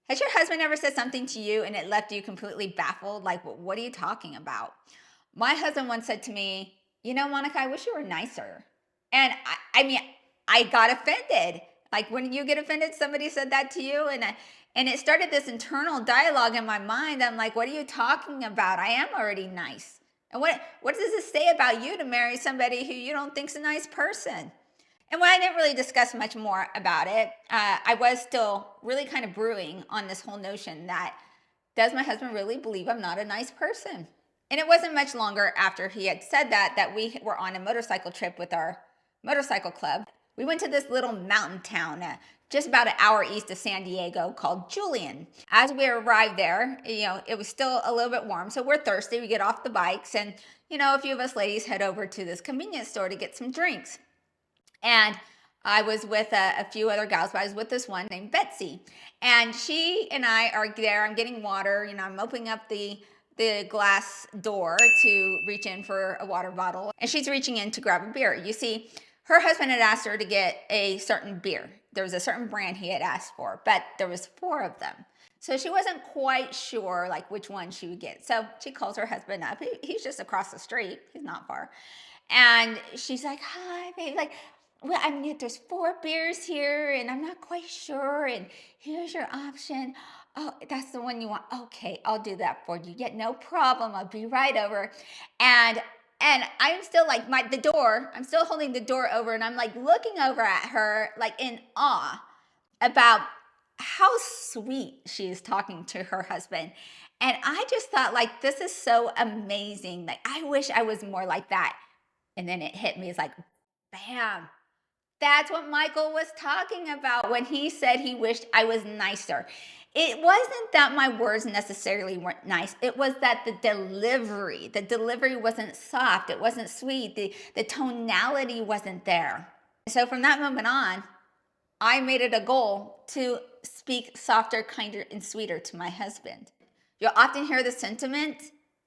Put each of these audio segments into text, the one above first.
Has your husband ever said something to you and it left you completely baffled? Like, what are you talking about? My husband once said to me, Monica, I wish you were nicer. And I mean, I got offended. Like when you get offended, somebody said that to you. And it started this internal dialogue in my mind. I'm like, what are you talking about? I am already nice. And what does it say about you to marry somebody who you don't think's a nice person? And when I didn't really discuss much more about it, I was still really kind of brewing on this whole notion that does my husband really believe I'm not a nice person? And it wasn't much longer after he had said that we were on a motorcycle trip with our motorcycle club. We went to this little mountain town just about an hour east of San Diego called Julian. As we arrived there, it was still a little bit warm, so we're thirsty. We get off the bikes and, a few of us ladies head over to this convenience store to get some drinks. And I was with a few other gals, but I was with this one named Betsy. And she and I are there. I'm getting water. I'm opening up the glass door to reach in for a water bottle. And she's reaching in to grab a beer. You see, her husband had asked her to get a certain beer. There was a certain brand he had asked for, but there was 4 of them. So she wasn't quite sure like which one she would get. So she calls her husband up. He's just across the street. He's not far. And she's like, hi, babe. Like, well, I mean, there's 4 beers here and I'm not quite sure. And here's your option. Oh, that's the one you want. Okay, I'll do that for you. Yeah, no problem. I'll be right over. And I'm still like I'm still holding the door over and I'm like looking over at her like in awe about how sweet she is talking to her husband. And I just thought like this is so amazing. Like I wish I was more like that. And then it hit me. It's like, bam. That's what Michael was talking about when he said he wished I was nicer. It wasn't that my words necessarily weren't nice. It was that the delivery wasn't soft. It wasn't sweet. The tonality wasn't there. So from that moment on, I made it a goal to speak softer, kinder, and sweeter to my husband. You'll often hear the sentiment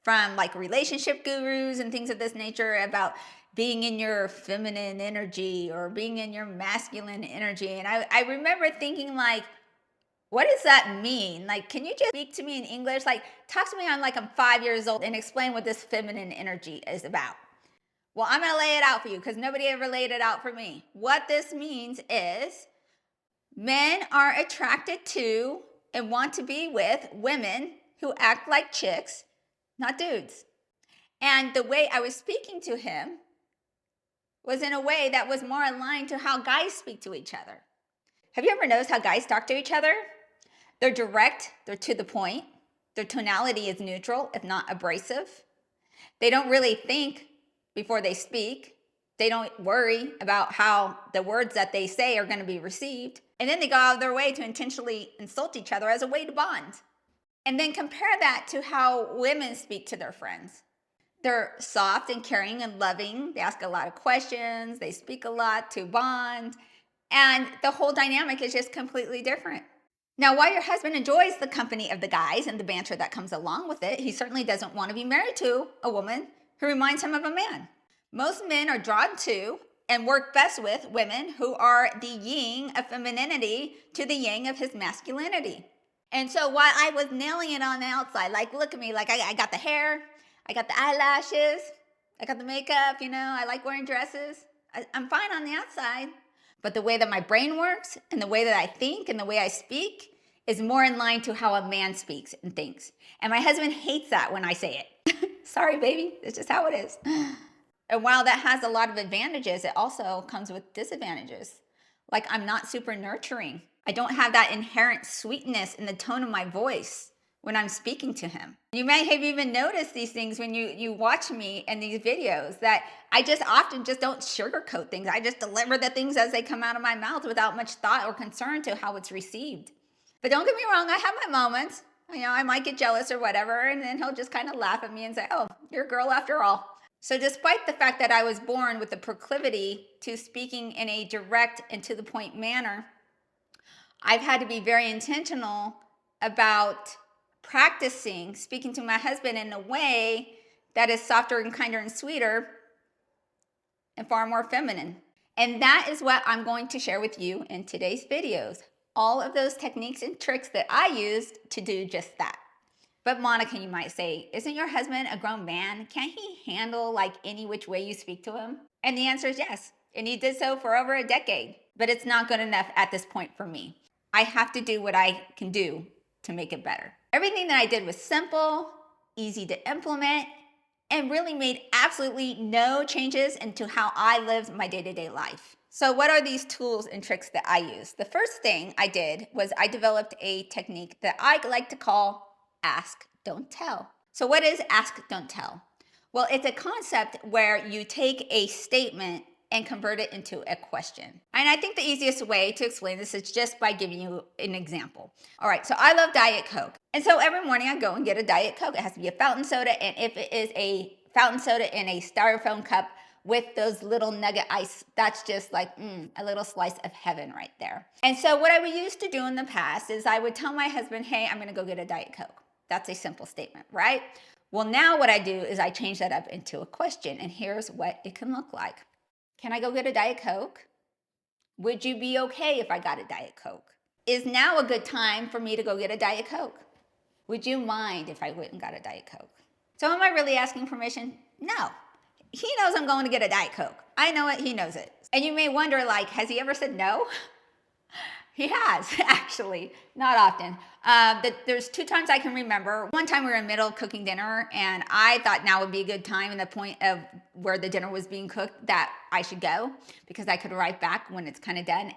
from like relationship gurus and things of this nature about being in your feminine energy or being in your masculine energy. And I remember thinking like, what does that mean? Like, can you just speak to me in English? Like, talk to me on like I'm 5 years old and explain what this feminine energy is about. Well, I'm going to lay it out for you because nobody ever laid it out for me. What this means is men are attracted to and want to be with women who act like chicks, not dudes. And the way I was speaking to him was in a way that was more aligned to how guys speak to each other. Have you ever noticed how guys talk to each other? They're direct, they're to the point, their tonality is neutral, if not abrasive. They don't really think before they speak. They don't worry about how the words that they say are going to be received. And then they go out of their way to intentionally insult each other as a way to bond. And then compare that to how women speak to their friends. They're soft and caring and loving. They ask a lot of questions. They speak a lot to bond. And the whole dynamic is just completely different. Now, while your husband enjoys the company of the guys and the banter that comes along with it, he certainly doesn't want to be married to a woman who reminds him of a man. Most men are drawn to and work best with women who are the yin of femininity to the yang of his masculinity. And so while I was nailing it on the outside, like, look at me, like I got the hair, I got the eyelashes, I got the makeup, I like wearing dresses. I'm fine on the outside. But the way that my brain works and the way that I think and the way I speak is more in line to how a man speaks and thinks. And my husband hates that when I say it. Sorry, baby. It's just how it is. And while that has a lot of advantages, it also comes with disadvantages. Like I'm not super nurturing. I don't have that inherent sweetness in the tone of my voice when I'm speaking to him. You may have even noticed these things when you watch me in these videos, that I just often just don't sugarcoat things. I just deliver the things as they come out of my mouth without much thought or concern to how it's received. But don't get me wrong, I have my moments. I might get jealous or whatever, and then he'll just kind of laugh at me and say, oh, you're a girl after all. So despite the fact that I was born with the proclivity to speaking in a direct and to the point manner, I've had to be very intentional about practicing speaking to my husband in a way that is softer and kinder and sweeter and far more feminine. And that is what I'm going to share with you in today's videos. all of those techniques and tricks that I used to do just that. But Monica, you might say, isn't your husband a grown man? Can't he handle like any which way you speak to him? And the answer is yes. And he did so for over a decade. But it's not good enough at this point for me. I have to do what I can do to make it better. Everything that I did was simple, easy to implement, and really made absolutely no changes into how I lived my day-to-day life. So what are these tools and tricks that I use? The first thing I did was I developed a technique that I like to call ask, don't tell. So what is ask, don't tell? Well, it's a concept where you take a statement and convert it into a question. And I think the easiest way to explain this is just by giving you an example. All right, so I love Diet Coke. And so every morning I go and get a Diet Coke. It has to be a fountain soda. And if it is a fountain soda in a styrofoam cup with those little nugget ice, that's just like a little slice of heaven right there. And so what I would used to do in the past is I would tell my husband, hey, I'm gonna go get a Diet Coke. That's a simple statement, right? Well, now what I do is I change that up into a question, and here's what it can look like. Can I go get a Diet Coke? Would you be okay if I got a Diet Coke? Is now a good time for me to go get a Diet Coke? Would you mind if I went and got a Diet Coke? So am I really asking permission? No. He knows I'm going to get a Diet Coke. I know it, he knows it. And you may wonder, like, has he ever said no? He has, actually, not often. There's 2 times I can remember. One time we were in the middle of cooking dinner, and I thought now would be a good time, and the point of where the dinner was being cooked, that I should go because I could arrive back when it's kind of done.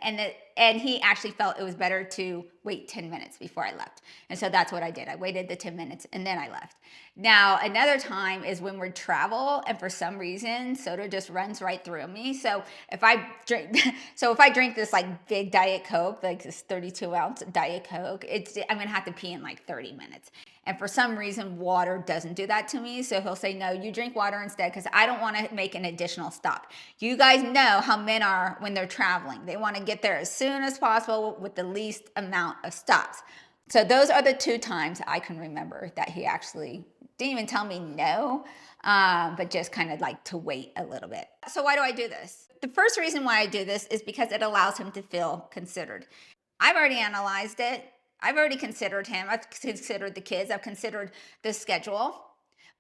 And he actually felt it was better to wait 10 minutes before I left. And so that's what I did. I waited the 10 minutes and then I left. Now, another time is when we're travel, and for some reason, soda just runs right through me. So if I drink this like big Diet Coke, like this 32-ounce Diet Coke, I'm gonna have to pee in like 30 minutes. And for some reason, water doesn't do that to me. So he'll say, no, you drink water instead, because I don't want to make an additional stop. You guys know how men are when they're traveling. They want to get there as soon as possible with the least amount of stops. So those are the 2 times I can remember that he actually didn't even tell me no, but just kind of like to wait a little bit. So why do I do this? The first reason why I do this is because it allows him to feel considered. I've already analyzed it. I've already considered him. I've considered the kids. I've considered the schedule.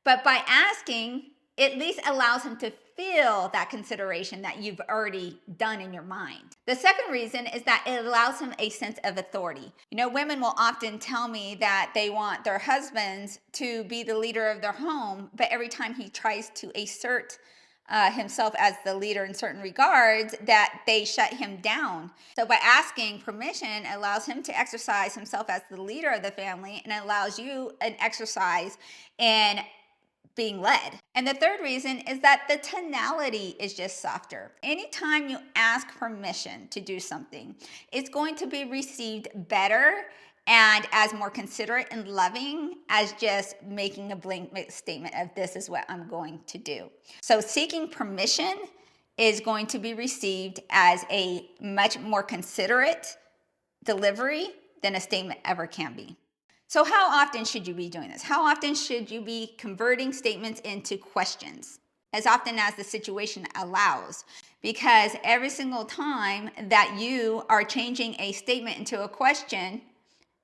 But by asking, it at least allows him to feel that consideration that you've already done in your mind. The second reason is that it allows him a sense of authority. You know, women will often tell me that they want their husbands to be the leader of their home, but every time he tries to assert himself as the leader in certain regards, that they shut him down. So by asking permission, it allows him to exercise himself as the leader of the family, and it allows you an exercise in being led. And the third reason is that the tonality is just softer. Anytime you ask permission to do something, it's going to be received better and as more considerate and loving as just making a blanket statement of this is what I'm going to do. So seeking permission is going to be received as a much more considerate delivery than a statement ever can be. So how often should you be doing this? How often should you be converting statements into questions? As often as the situation allows. Because every single time that you are changing a statement into a question,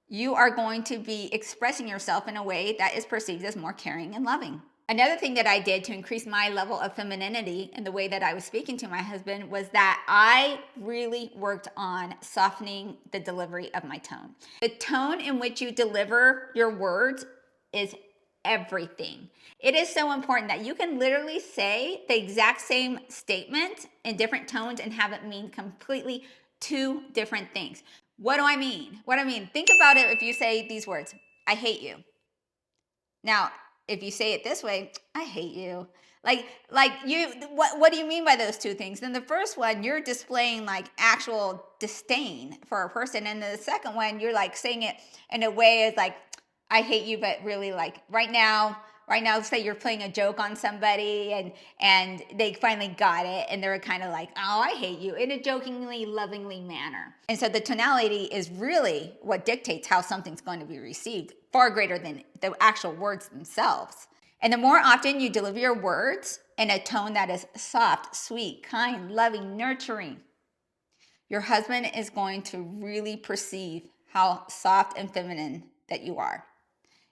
you are going to be expressing yourself in a way that is perceived as more caring and loving. Another thing that I did to increase my level of femininity in the way that I was speaking to my husband was that I really worked on softening the delivery of my tone. The tone in which you deliver your words is everything. It is so important that you can literally say the exact same statement in different tones and have it mean completely 2 different things. What do I mean? Think about it if you say these words, I hate you. Now, if you say it this way, I hate you. What do you mean by those 2 things? Then the first one, you're displaying like actual disdain for a person. And the second one, you're like saying it in a way as like, I hate you, but really like right now, say you're playing a joke on somebody and they finally got it and they're kind of like, oh, I hate you, in a jokingly, lovingly manner. And so the tonality is really what dictates how something's going to be received, far greater than the actual words themselves. And the more often you deliver your words in a tone that is soft, sweet, kind, loving, nurturing, your husband is going to really perceive how soft and feminine that you are.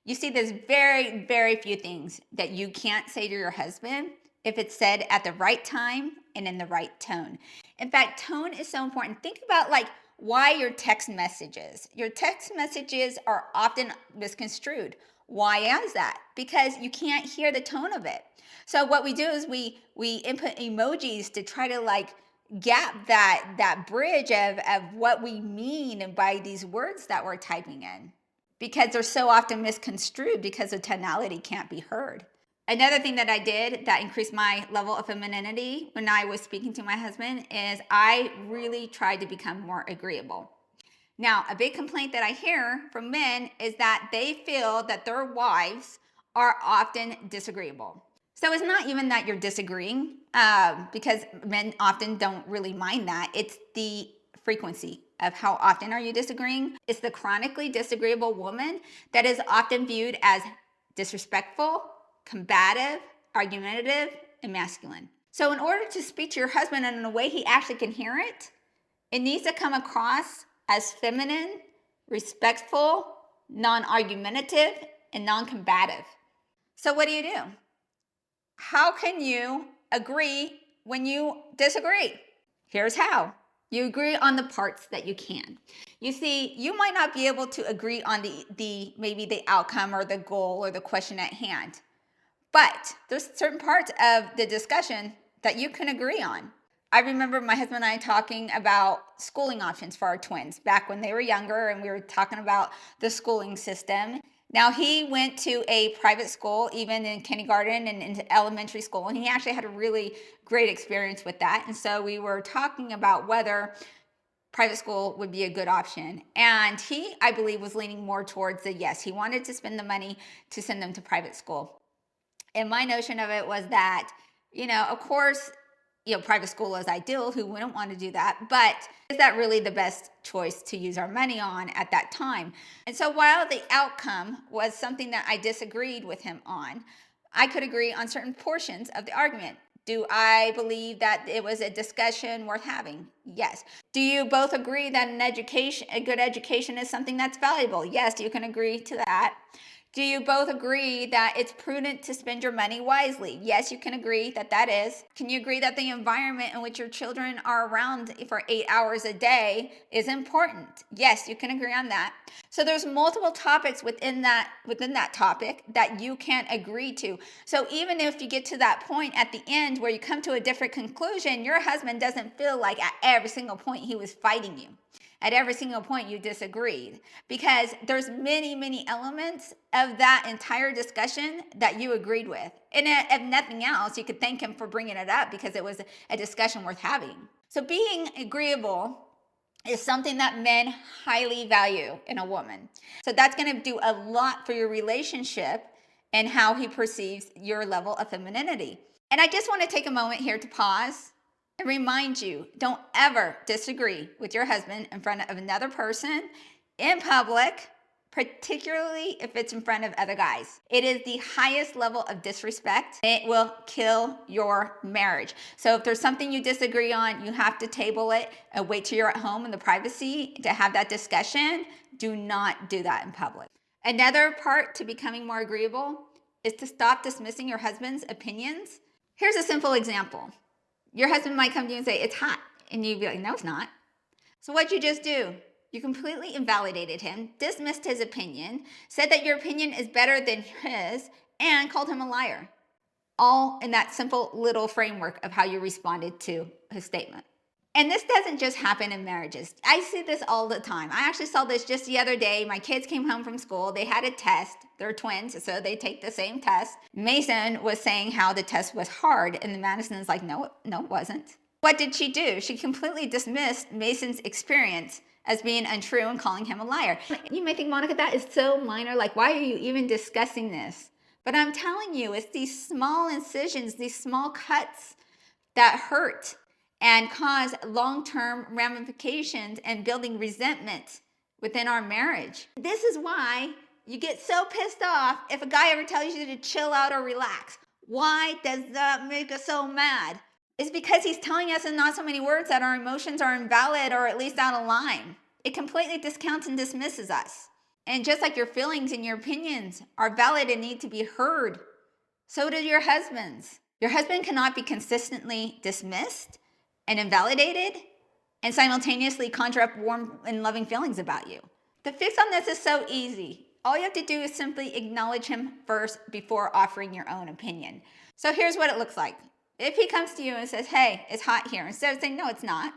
You see, there's very, very few things that you can't say to your husband if it's said at the right time and in the right tone. In fact, tone is so important. Think about like why your text messages. Your text messages are often misconstrued. Why is that? Because you can't hear the tone of it. So what we do is we input emojis to try to like gap that bridge of what we mean by these words that we're typing in, because they're so often misconstrued because the tonality can't be heard. Another thing that I did that increased my level of femininity when I was speaking to my husband is I really tried to become more agreeable. Now, a big complaint that I hear from men is that they feel that their wives are often disagreeable. So it's not even that you're disagreeing, because men often don't really mind that. It's the frequency of how often are you disagreeing. It's the chronically disagreeable woman that is often viewed as disrespectful, combative, argumentative, and masculine. So in order to speak to your husband in a way he actually can hear it, it needs to come across as feminine, respectful, non-argumentative, and non-combative. So what do? How can you agree when you disagree? Here's how. You agree on the parts that you can. You see, you might not be able to agree on the maybe the outcome or the goal or the question at hand, but there's certain parts of the discussion that you can agree on. I remember my husband and I talking about schooling options for our twins back when they were younger, and we were talking about the schooling system. Now, he went to a private school, even in kindergarten and into elementary school, and he actually had a really great experience with that. And so we were talking about whether private school would be a good option. And he, I believe, was leaning more towards the yes. He wanted to spend the money to send them to private school. And my notion of it was that, of course, private school is ideal. Who wouldn't want to do that? But is that really the best choice to use our money on at that time? And so while the outcome was something that I disagreed with him on, I could agree on certain portions of the argument. Do I believe that it was a discussion worth having? Yes. Do you both agree that a good education is something that's valuable? Yes, you can agree to that. Do you both agree that it's prudent to spend your money wisely? Yes, you can agree that that is. Can you agree that the environment in which your children are around for 8 hours a day is important? Yes, you can agree on that. So there's multiple topics within that topic that you can agree to. So even if you get to that point at the end where you come to a different conclusion, your husband doesn't feel like at every single point he was fighting you. At every single point you disagreed, because there's many, many elements of that entire discussion that you agreed with. And if nothing else, you could thank him for bringing it up because it was a discussion worth having. So being agreeable is something that men highly value in a woman. So that's going to do a lot for your relationship and how he perceives your level of femininity. And I just want to take a moment here to pause and remind you, don't ever disagree with your husband in front of another person in public, particularly if it's in front of other guys. It is the highest level of disrespect. It will kill your marriage. So if there's something you disagree on, you have to table it and wait till you're at home in the privacy to have that discussion. Do not do that in public. Another part to becoming more agreeable is to stop dismissing your husband's opinions. Here's a simple example. Your husband might come to you and say, it's hot. And you'd be like, no, it's not. So what'd you just do? You completely invalidated him, dismissed his opinion, said that your opinion is better than his, and called him a liar. All in that simple little framework of how you responded to his statement. And this doesn't just happen in marriages. I see this all the time. I actually saw this just the other day. My kids came home from school. They had a test. They're twins, so they take the same test. Mason was saying how the test was hard, and Madison's like, no, it wasn't. What did she do? She completely dismissed Mason's experience as being untrue and calling him a liar. You may think, Monica, that is so minor. Like, why are you even discussing this? But I'm telling you, it's these small incisions, these small cuts that hurt and cause long-term ramifications and building resentment within our marriage. This is why you get so pissed off if a guy ever tells you to chill out or relax. Why does that make us so mad? is because he's telling us in not so many words that our emotions are invalid or at least out of line. It completely discounts and dismisses us. And just like your feelings and your opinions are valid and need to be heard, so do your husband's. Your husband cannot be consistently dismissed and invalidated and simultaneously conjure up warm and loving feelings about you. The fix on this is so easy. All you have to do is simply acknowledge him first before offering your own opinion. So here's what it looks like. If he comes to you and says, hey, it's hot here, instead of saying, no, it's not,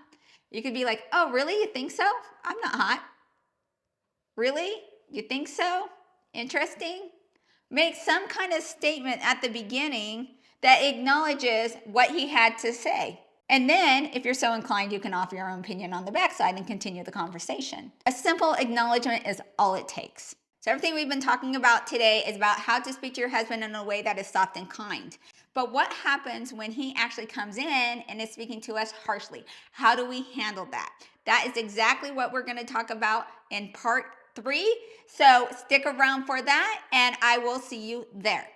you could be like, oh, really? You think so? I'm not hot. Really? You think so? Interesting. Make some kind of statement at the beginning that acknowledges what he had to say. And then, if you're so inclined, you can offer your own opinion on the backside and continue the conversation. A simple acknowledgement is all it takes. So everything we've been talking about today is about how to speak to your husband in a way that is soft and kind. But what happens when he actually comes in and is speaking to us harshly? How do we handle that? That is exactly what we're going to talk about in part 3. So stick around for that, and I will see you there.